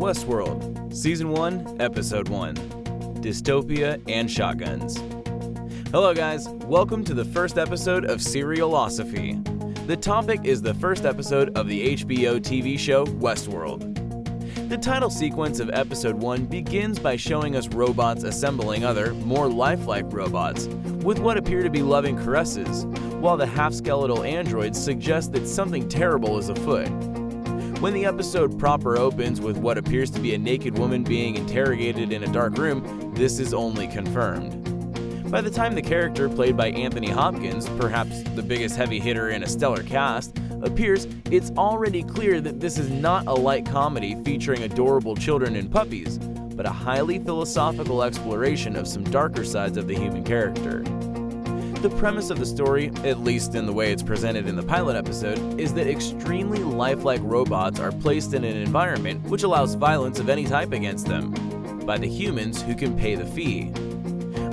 Westworld, Season 1, Episode 1, Dystopia and Shotguns. Hello guys, welcome to the first episode of Serielosophy. The topic is the first episode of the HBO TV show Westworld. The title sequence of Episode 1 begins by showing us robots assembling other, more lifelike robots, with what appear to be loving caresses, while the half-skeletal androids suggest that something terrible is afoot. When the episode proper opens with what appears to be a naked woman being interrogated in a dark room, this is only confirmed. By the time the character played by Anthony Hopkins, perhaps the biggest heavy hitter in a stellar cast, appears, it's already clear that this is not a light comedy featuring adorable children and puppies, but a highly philosophical exploration of some darker sides of the human character. The premise of the story, at least in the way it's presented in the pilot episode, is that extremely lifelike robots are placed in an environment which allows violence of any type against them, by the humans who can pay the fee.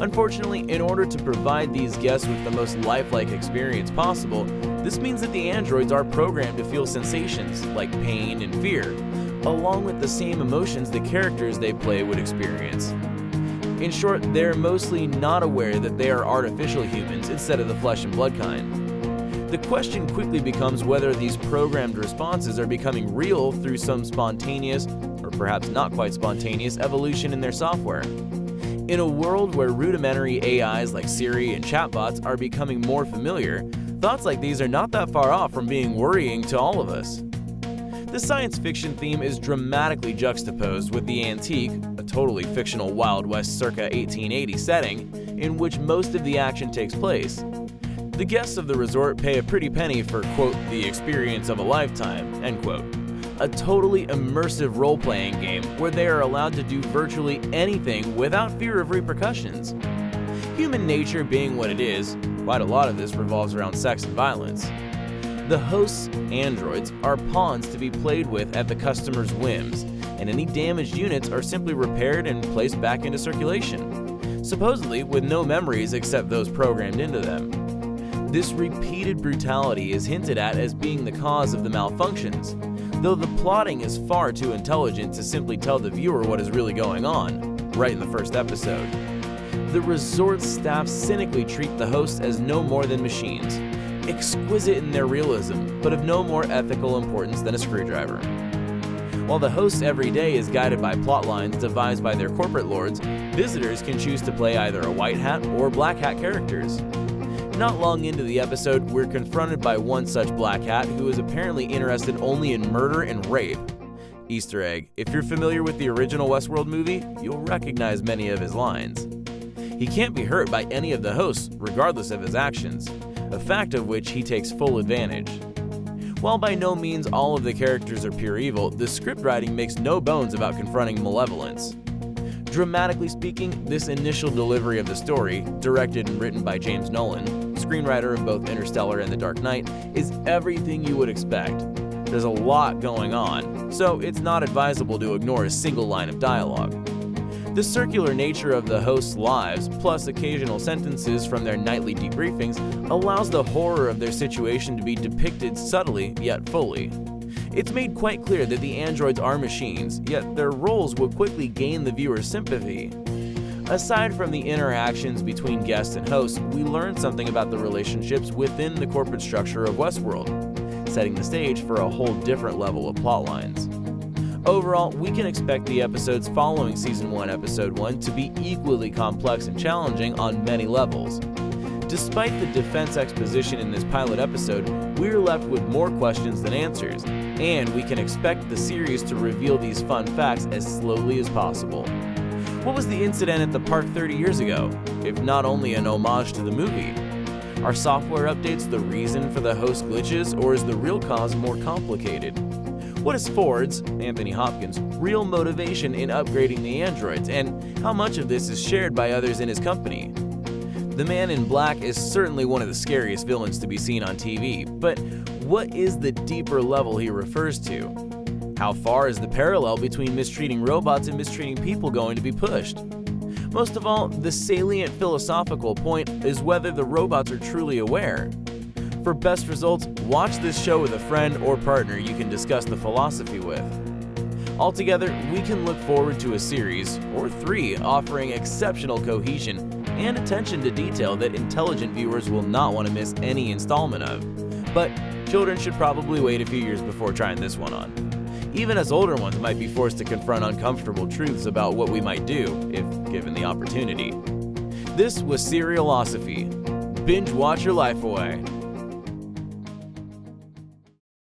Unfortunately, in order to provide these guests with the most lifelike experience possible, this means that the androids are programmed to feel sensations like pain and fear, along with the same emotions the characters they play would experience. In short, they're mostly not aware that they are artificial humans instead of the flesh and blood kind. The question quickly becomes whether these programmed responses are becoming real through some spontaneous, or perhaps not quite spontaneous, evolution in their software. In a world where rudimentary AIs like Siri and chatbots are becoming more familiar, thoughts like these are not that far off from being worrying to all of us. The science fiction theme is dramatically juxtaposed with the antique, a totally fictional Wild West circa 1880 setting, in which most of the action takes place. The guests of the resort pay a pretty penny for, quote, the experience of a lifetime, end quote. A totally immersive role-playing game where they are allowed to do virtually anything without fear of repercussions. Human nature being what it is, quite a lot of this revolves around sex and violence. The host's androids are pawns to be played with at the customer's whims, and any damaged units are simply repaired and placed back into circulation, supposedly with no memories except those programmed into them. This repeated brutality is hinted at as being the cause of the malfunctions, though the plotting is far too intelligent to simply tell the viewer what is really going on, right in the first episode. The resort staff cynically treat the hosts as no more than machines, exquisite in their realism, but of no more ethical importance than a screwdriver. While the host's every day is guided by plot lines devised by their corporate lords, visitors can choose to play either a white hat or black hat characters. Not long into the episode, we're confronted by one such black hat who is apparently interested only in murder and rape. Easter egg, if you're familiar with the original Westworld movie, you'll recognize many of his lines. He can't be hurt by any of the hosts, regardless of his actions, a fact of which he takes full advantage. While by no means all of the characters are pure evil, the script writing makes no bones about confronting malevolence. Dramatically speaking, this initial delivery of the story, directed and written by James Nolan, screenwriter of both Interstellar and The Dark Knight, is everything you would expect. There's a lot going on, so it's not advisable to ignore a single line of dialogue. The circular nature of the hosts' lives, plus occasional sentences from their nightly debriefings, allows the horror of their situation to be depicted subtly yet fully. It's made quite clear that the androids are machines, yet their roles will quickly gain the viewer's sympathy. Aside from the interactions between guests and hosts, we learn something about the relationships within the corporate structure of Westworld, setting the stage for a whole different level of plot lines. Overall, we can expect the episodes following Season 1, Episode 1 to be equally complex and challenging on many levels. Despite the defense exposition in this pilot episode, we're left with more questions than answers, and we can expect the series to reveal these fun facts as slowly as possible. What was the incident at the park 30 years ago, if not only an homage to the movie? Are software updates the reason for the host glitches, or is the real cause more complicated? What is Ford's, Anthony Hopkins', real motivation in upgrading the androids, and how much of this is shared by others in his company? The Man in Black is certainly one of the scariest villains to be seen on TV, but what is the deeper level he refers to? How far is the parallel between mistreating robots and mistreating people going to be pushed? Most of all, the salient philosophical point is whether the robots are truly aware. For best results, watch this show with a friend or partner you can discuss the philosophy with. Altogether, we can look forward to a series, or 3, offering exceptional cohesion and attention to detail that intelligent viewers will not want to miss any installment of. But children should probably wait a few years before trying this one on. Even us older ones might be forced to confront uncomfortable truths about what we might do, if given the opportunity. This was Serielosophy. Binge watch your life away.